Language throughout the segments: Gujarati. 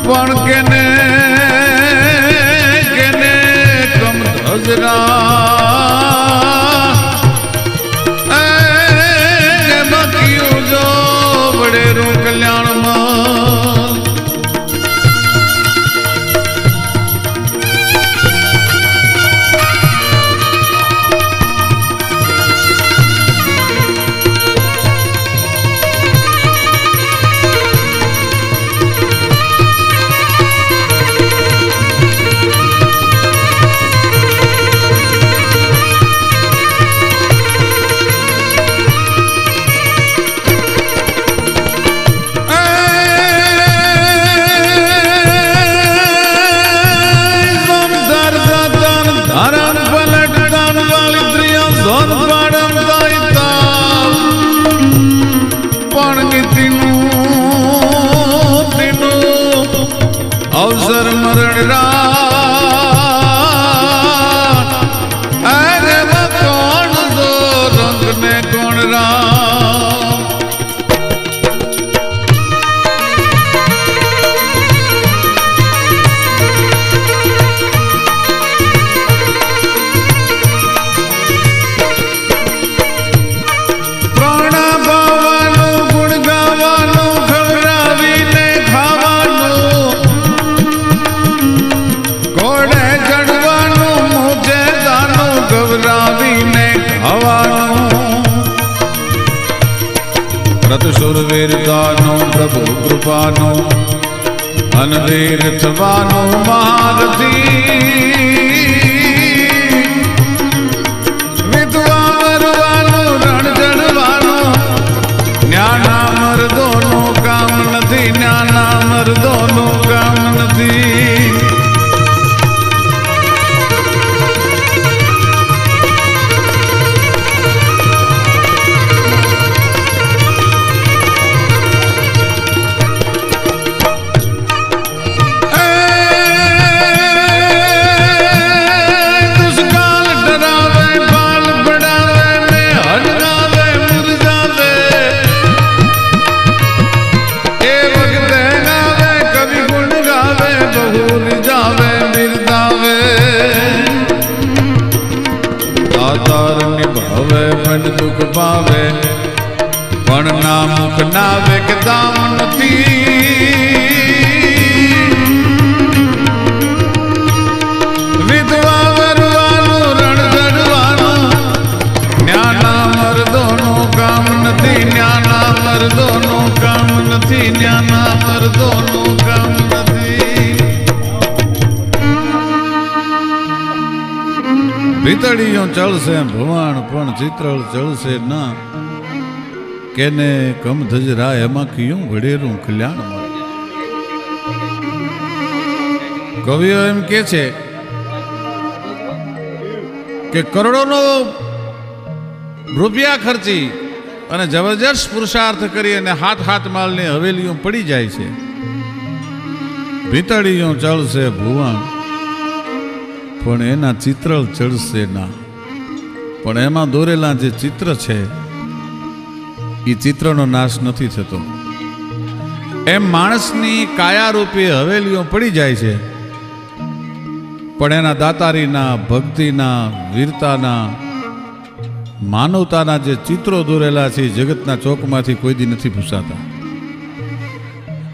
પણ કેને કેને કમ ધજરા બાકી જો વડેરું કલ્યાણમાં અવસર મરણ અરે કોણ દો રંગ ને કોણ સુરવીરતાનો પ્રભુ કૃપાનો અનવીર થવાનો મહારથી વિધવા મરવાનું રણ જડવાનું જ્ઞાના મર્દોનું કામ નથી જ્ઞાના મર્દોનું કામ નથી દુઃખ પાવે પણ ના મુખ નાવે કે દામ નથી વિધવા વરવાનું રણ જડવાનું જ્ઞાના મર્દોનું કામ નથી જ્ઞાના મર્દોનું કામ નથી જ્ઞાના મર્દોનું કામ નથી ભીતળીઓ ચડશે ભવાણ પણ ચિત્રળ ચડશે ના કેને કમ ધજરા એમાં કયું ઘડેરું કલ્યાણ કવિઓ એમ કે છે કે કરોડોનો રૂપિયા ખર્ચી અને જબરજસ્ત પુરુષાર્થ કરી અને હાથ માલની હવેલીઓ પડી જાય છે ભીતળીઓ ચડશે ભુવાણ પણ એના ચિત્ર ચડશે ના પણ એમાં દોરેલા જે ચિત્ર છે એ ચિત્રનો નાશ નથી થતો એમ માણસની કાયારૂપી હવેલીઓ પડી જાય છે પણ એના દાતારીના ભક્તિના વીરતાના માનવતાના જે ચિત્રો દોરેલા છે જગતના ચોકમાંથી કોઈ દી નથી ભૂસાતા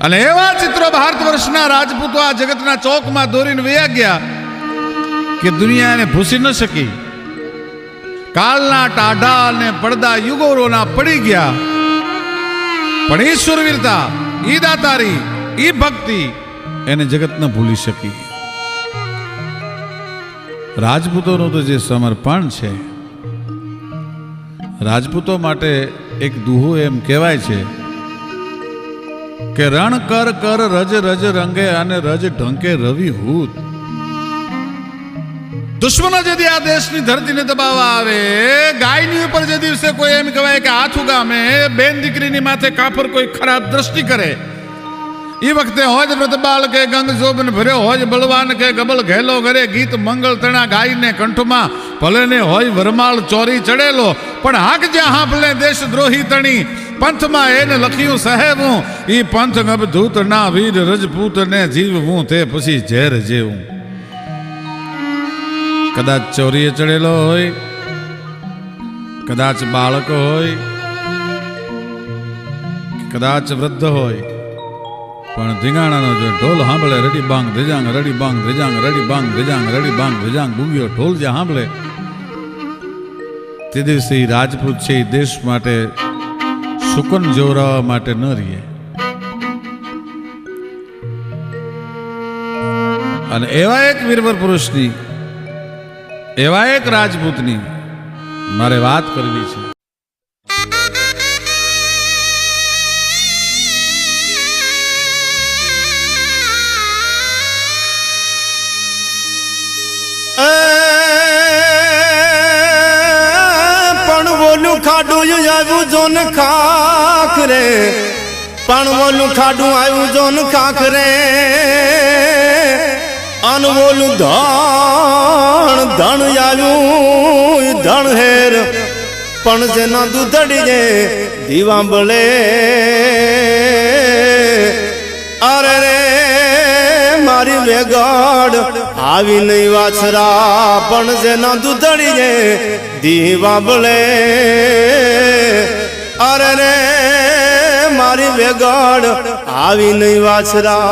અને એવા ચિત્રો ભારત વર્ષના રાજપૂતો આ જગતના ચોકમાં દોરીને વયા ગયા કે દુનિયા એને ભૂસી ન શકી કાલના ટાઢા અને પડદા યુગોના પડી ગયા પણ એ સુરવીરતા ઈ દાતારી ઈ ભક્તિ એને જગત ન ભૂલી શકી રાજપૂતોનું તો જે સમર્પણ છે રાજપૂતો માટે એક દુહો એમ કહેવાય છે કે રણ કર કર રજ રજ રંગે અને રજ ઢંકે રવિ હૂત દુશ્મનો यदि આ દેશની ધરતીને દબાવવા આવે ગાયની ઉપર જે દિવસે કોઈ એમ કહેવાય કે આથુ ગામે બેન દીકરીની માથે કાફર કોઈ ખરાબ દ્રષ્ટિ કરે એ વખતે હોજ વ્રતબાલ કે ગંગ શોભન ભર્યો હોજ બળવાન કે ગબલ ઘેલો ઘરે ગીત મંગળ તણા ગાયને કંઠમાં ભલે ને હોય વરમાળ ચોરી ચડેલો પણ હાક જ્યાં હાંભલે દેશ દ્રોહી તણી પંથમાં એને લખ્યું સાહેબું ઈ પંથ અબધૂત ના વીર રજપૂત ને જીવવું તે પછી ઝેર જેવું. કદાચ ચોરીએ ચડેલો હોય, કદાચ બાળક હોય, કદાચ વૃદ્ધ હોય, પણ ધીંગાણાનો જો ઢોલ સાંભળે રડી બાંગ ધ્રજાંગ રડી બાંગ ધ્રજાંગ રડી બાંગ ધ્રજાંગ રડી બાંગ ધ્રજાંગ ગુંગ્યો ઢોલ જે સાંભળે તે દિવસે રાજપૂત છે એ દેશ માટે સુકન જોરાવા માટે ન રહીએ. અને એવા એક વીરવર પુરુષની, એવા એક રાજપૂતની મારે વાત કરવી છે. ખાડું આવ્યું જોન ખાખ રે, પણ ખાડું આવ્યું જોન ખાખ રે, અનવોલું ધણ ધણ આવ્યું ધણ હેર, પણ જેના દૂધડી જે દીવાંબળે. અરે રે મારી વેગડ આવી નહીં વાછરા, પણ જેના દૂધડી જે દીવાંબળે. અરે રે મારી વેગડ આવી નહીં વાછરા.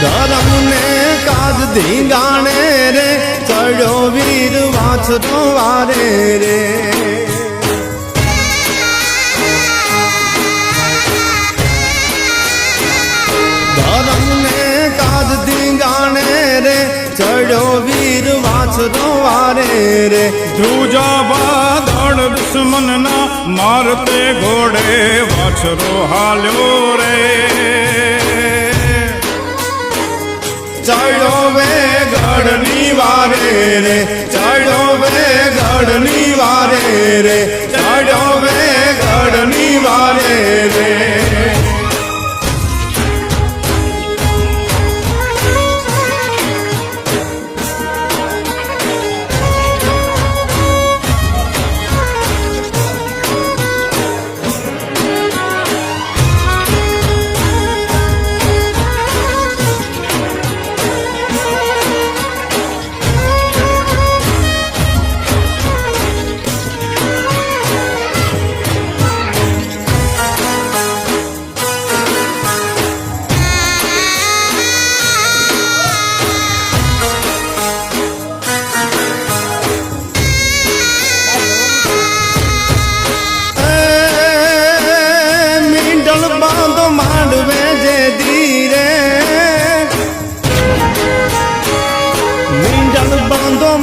ધરમને કાજ ધીંગાણે રે, ચડ્યો વીર વાછરો વારે રે. ધરમને કાજ ધીંગાણે રે, ચડ્યો વીર વાછરો વારે રે. ધ્રુજા બાદળ દુશ્મનના મારતે ઘોડે વાછરો હાલ્યો રે. ચડ્યો વેગડની વારે રે, ચડ્યો વેગડની વારે રે, ચડ્યો વેગડની વારે રે.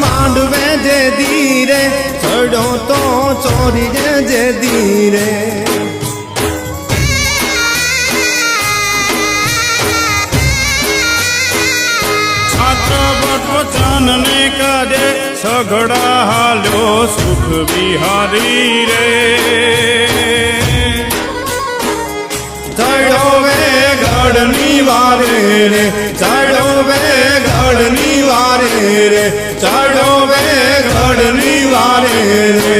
માંડવે જે ધીરે, ચડ્યો તો ચોરી જે ધીરે. વચન ને કાજે સઘડા હાલ્યો સુખ વિહારી રે. ચડ્યો વેગડની વારે રે, ચડ્યો વેગડની વારે રે, ચડ્યો વેગડની વારે રે.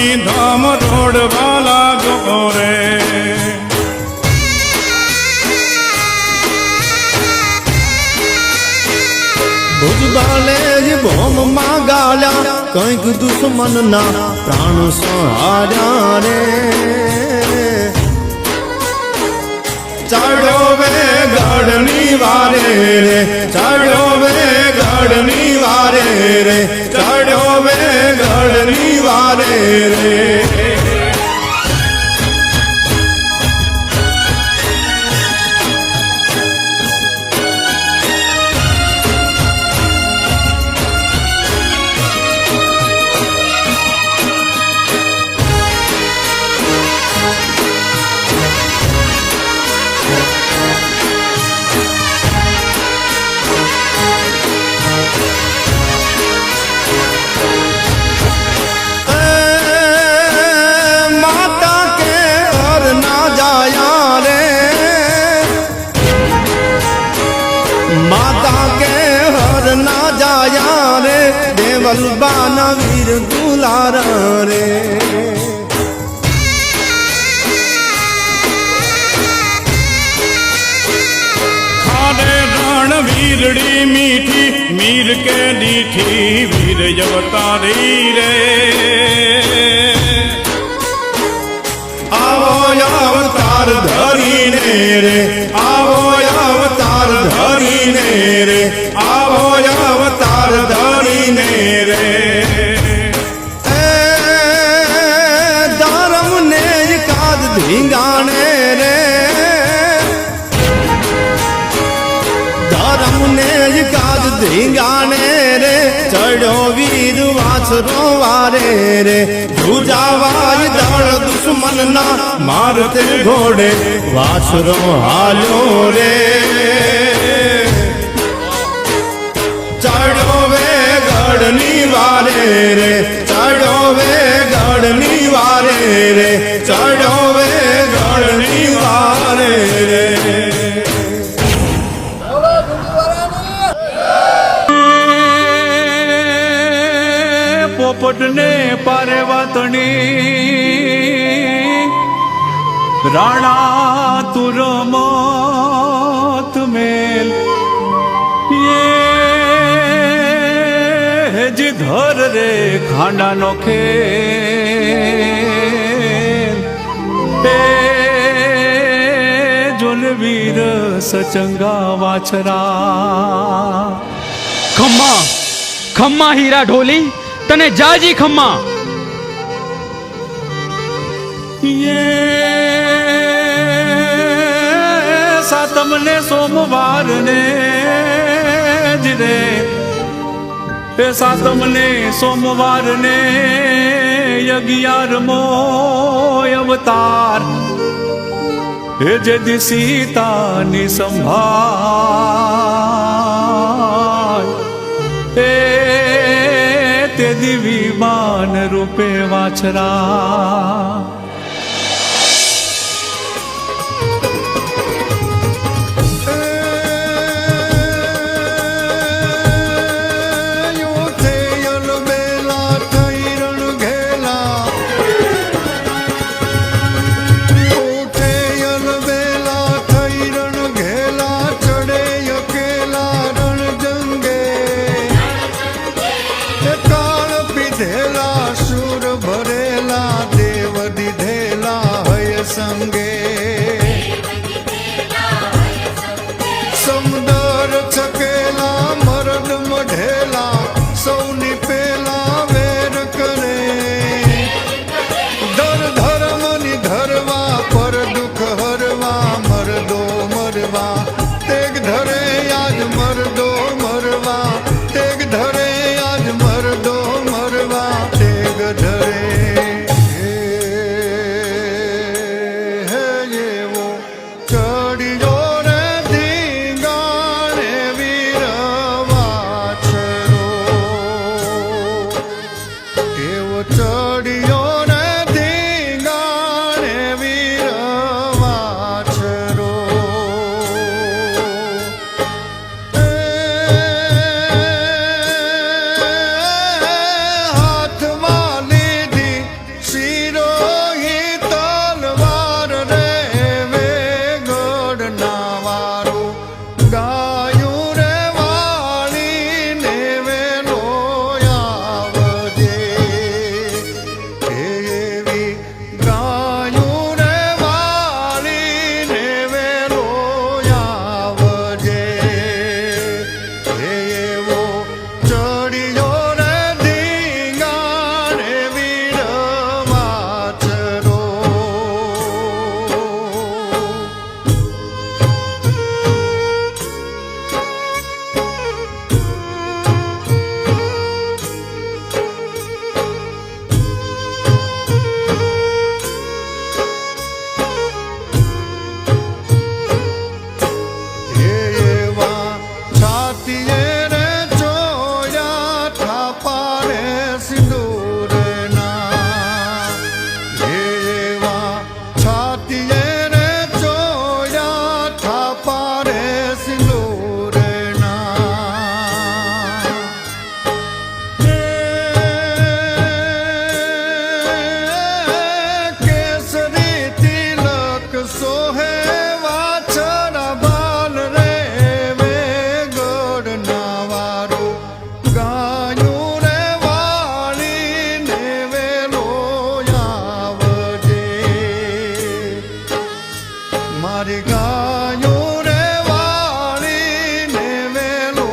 ધણી ધામ રોડવા લાગો રે. ભુજબાલે જ ભોમમાં ગાલ્યા કંઈક દુશ્મનના પ્રાણ સંહાર્યા રે. ચડ્યો વે ગઢની વારે રે, ચડ્યો વે ગઢની વારે રે, ચડ્યો વે ગઢની વારે રે. દેવલબાના વીર દુલારા રે. ખાડે રણ વીરડી મીઠી મીર કે દીઠી વીર અવતારી રે. આવો અવતાર ધરીને રે, આવો અવતાર ધરીને રે, આવો અવતાર ધરીને રે. ધર્મને કાદ ધીંગાણે રે, ધર્મને કાદ ધીંગાણે રે. ચડ્યો વીર વાછરો વારે રે, ધ્રુજાવાય દળ દુશ્મનના મારતે ઘોડે વાછરો હાલ્યો રે. ચડ્યો વે ગઢની વારે રે, ચડ્યો વે ગઢની વારે રે, ચડ્યો વે ગઢની વારે રે. પોપટને પારે વાતણી રાણા તુર મોત મેલ ये जी धर रे खांडा नो खेल जुलवीर सचंगा वाछरा. ખમ્મા ખમ્મા હીરા ઢોલી તને જાજી ખમ્મા. ये सातम ने सोमवार ने जिरे એ સાતમ ને સોમવાર ને 11મો અવતાર હે જે સીતાની સંભાળ એ તે દિવ્યમાન રૂપે વાછરા. સંગે સમદર છકેલા મરદ મઢેલા સૌની પેલા વેર કરે. ધર ધર્મની ધરવા પર દુઃખ હરવા મરદો મરવા તેગ ધરે આજ મરદો મરવા તેગ ધરે આજ મરદો મરવા તેગ ધરે. Hey મારી ગાયો રે વાળીને વેલો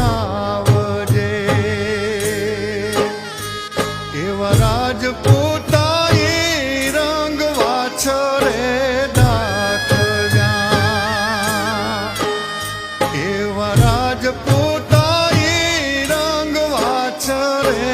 આવજે એવા રાજપૂતાઈ રંગ વાછરે દાખવ્યા એવા રાજપૂતાઈ રંગ વાછરે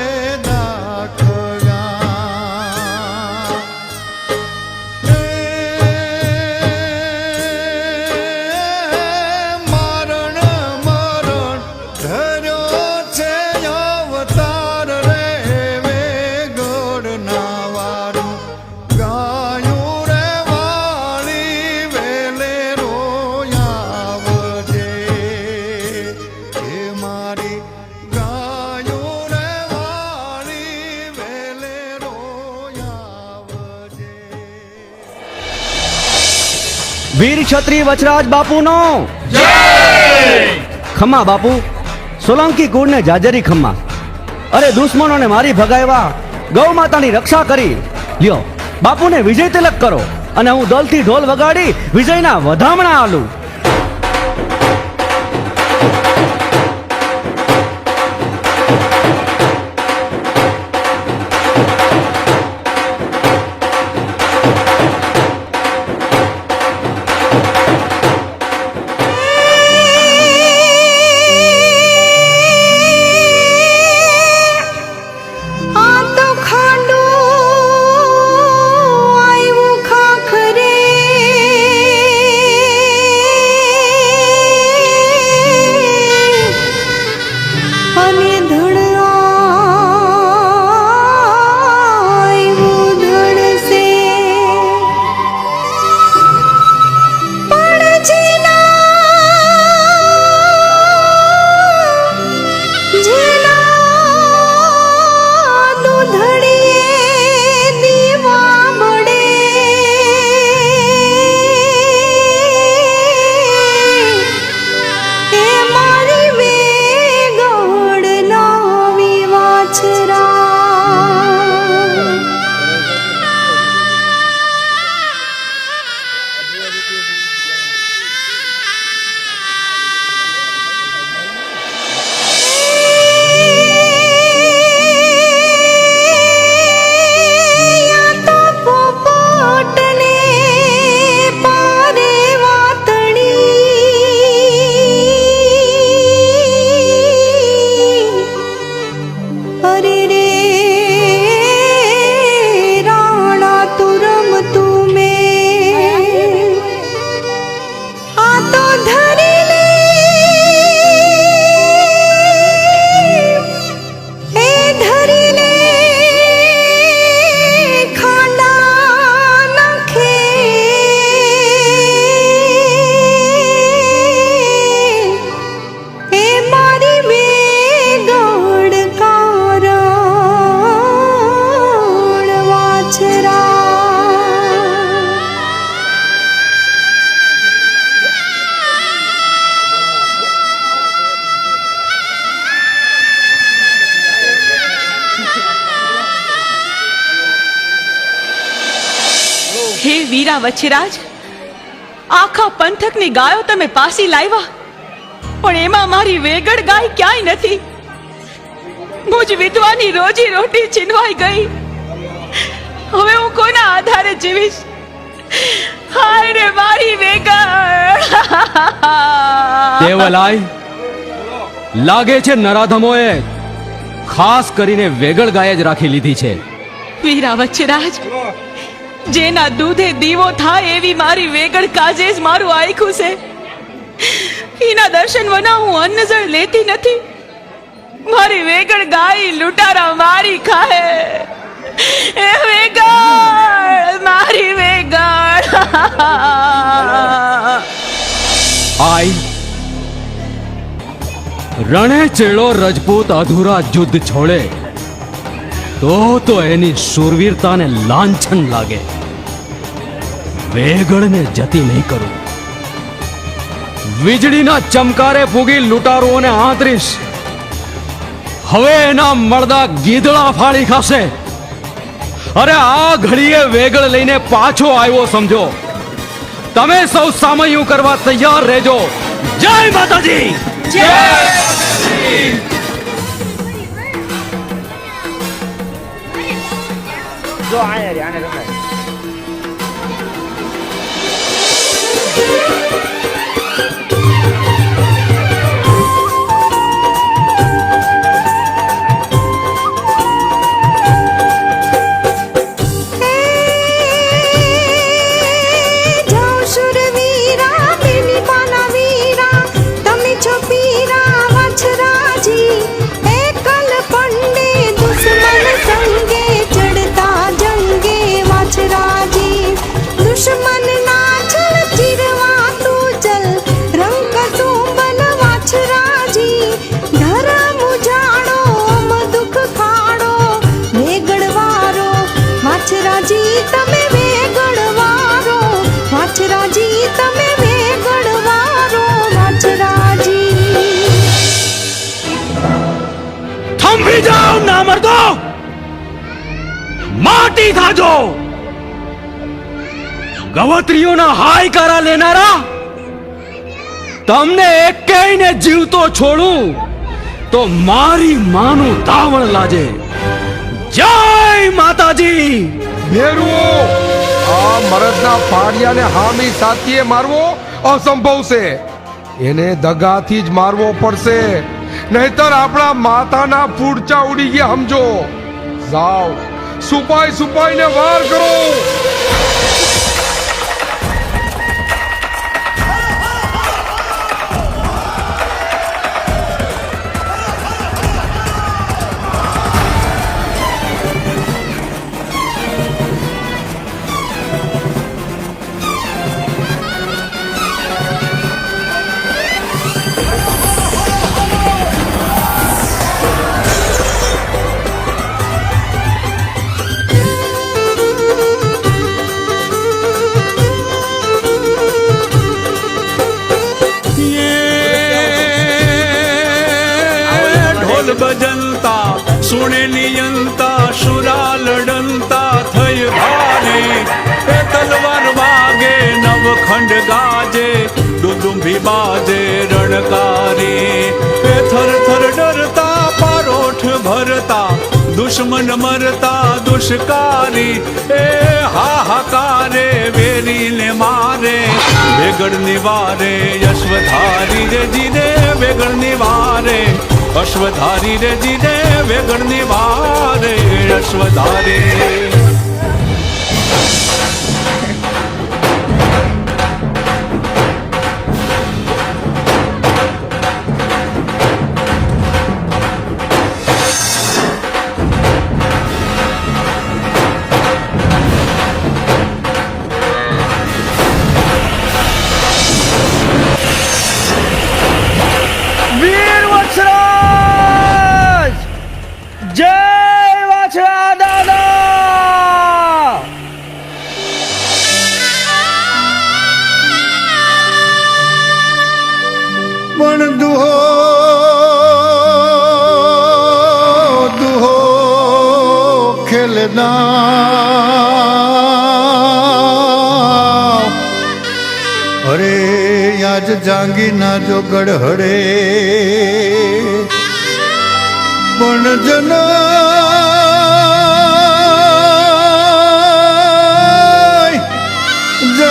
વીર ક્ષત્રિય વચરાજ બાપુનો ખમ્મા બાપુ, સોલંકી કુળને જાજરી ખમ્મા. અરે દુશ્મનોને મારી ભગાવ્યા, ગૌ માતાની રક્ષા કરી. લ્યો બાપુને વિજય તિલક કરો અને હું દલથી ઢોલ વગાડી વિજયના વધામણા આલું. હે વીરા વચ્છરાજ, આખા પંથકની ગાયો તમે પાસી લાવ્યા, પણ એમાં મારી વેગડ ગાય ક્યાંય નથી. મુજ વિધવાની રોજી રોટી છીનવાઈ ગઈ. હવે હું કોના આધારે જીવીશ? હાય રે મારી વેગડ. દેવલાઈ, લાગે છે નરાધમોએ ખાસ કરીને વેગળ ગાય જ રાખી લીધી છે. વીરા વચ્છરાજ, જેના દૂધે દીવો થાય એવી મારી વેગડ કાજે જ મારું આયખું છે. એના દર્શન વના હું અન્નજળ લેતી નથી. મારી વેગડ ગાય લૂંટારા મારી ખાહે. એ વેગડ, મારી વેગડ. આઈ રણે ચેડો રજપૂત અધૂરા યુદ્ધ છોડે તો એની શૂરવીરતાને લાંછન લાગે. વેગળને જતી નહીં કરું. વીજળીના ચમકારે ફૂગી લૂંટારુઓને આંતરીશ. હવે એના મળદા ગીધડા ફાડી ખાશે. અરે આ ઘડીએ વેગળ લઈને પાછો આવ્યો સમજો. તમે સૌ સામયું કરવા તૈયાર રહેજો. જય માતાજી. જાઓ શુરવીરા બેની બાના વીરા તમે છો પીરા વાછરાજી એકલ પંડે દુશ્મન સંગે ચડતા જંગે વાછરાજી દુશ્મન ના ચલ ચીરવા તું ચલ રંગ તું બન વાછરાજી ધર્મ ઉજાડો અમ દુઃખ ખાડો વેગડવારો વાછરાજી તમે વેગડવારો વાછરાજી તમે વેગડવારો વાછરાજી થંભી જાઓ ના મરદો, માટી થાજો. ગવત્રીઓના હાયકારા લેનારા તમને એકેયને જીવતો છોડું તો મારી માનું ધાવણ લાજે. જય માતાજી. મેરવો આ મરદના ફાડિયાને હામી સાથીએ મારવો અસંભવ છે. એને દગાથી જ મારવો પડશે, નહીતર આપણા માતાના પૂડચા ઉડી ગયા સમજો. જાઓ સુપાઈ સુપાઈને વાર કરો. ઢોલ બજનતા સુણે નિયંતા શુરા લડનતા થઈ ભારે એ તલવાર વાગે નવખંડ ગાજે ડુડુંભી બાજે રણકારે એ થર થર ડરતા પારોઠ ભરતા દુશ્મન મરતા દુષ્કારી એ હાહાકારે વેરીને મારે વેગળ નિવારે અશ્વધારી રે જીને વેગળ નિવારે અશ્વધારી રે જીને વેગળ નિવારે અશ્વધારી. વીર વત્સરાજ, જય વાછરા દાદા. પણ દુહો દુહો ખેલના અરે યાજ જાંગી ના જો ગઢ હડે પણ જના